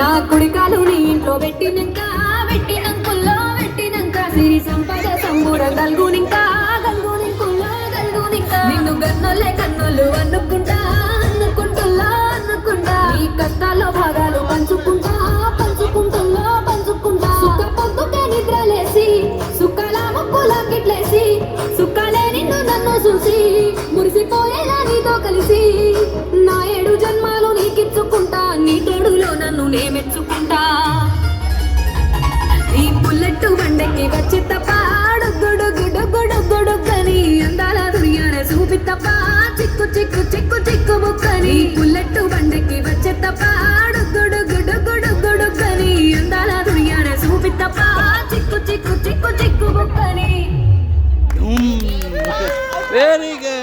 నా కుడికాలు నీ ఇంట్లో పెట్టినంక పెట్టినంకుల్లో పెట్టినంక సిరి సంపద సంబూరం గల్గునింకా గల్గునింకుల్లో గల్గునింకా నిన్ను గన్నోళ్ళే కన్నోళ్ళు అనుకుంటా అనుకుంటుల్లా అనుకుంటా ఈ కష్టాల్లో భాగాలు పంచుకుంటా పంచుకుంటుల్లో పంచుకుంటా సుఖ పొద్దుకే నిద్రలేసి సుఖాల ముక్కులా కిట్లేసి సుఖాలే నిన్ను నన్ను చూసి మురిసిపోయేలా నీతో కలిసి నా 7 జన్మాలు నీకిచ్చుకుంటా నీ తోడులో నన్ను నే మెచ్చుకుంటా ఈ బుల్లెట్ బండకి వచ్చి తప్ప డొగ్గుడొగ్గుడొగ్గుడొగ్గుడొగ్గని అందాల దునియానే చూపి తప్ప చిక్కు చిక్కు చిక్కు చిక్కు బుక్కని బుల్లెట్ బండకి వచ్చి తప్ప డొగ్గుడొగ్గుడొగ్గుడొగ్గుడొగ్గని అందాల దునియానే చూపి తప్ప చిక్కు చిక్కు చిక్కు చిక్కు బుక్కని వెరీ గుడ్.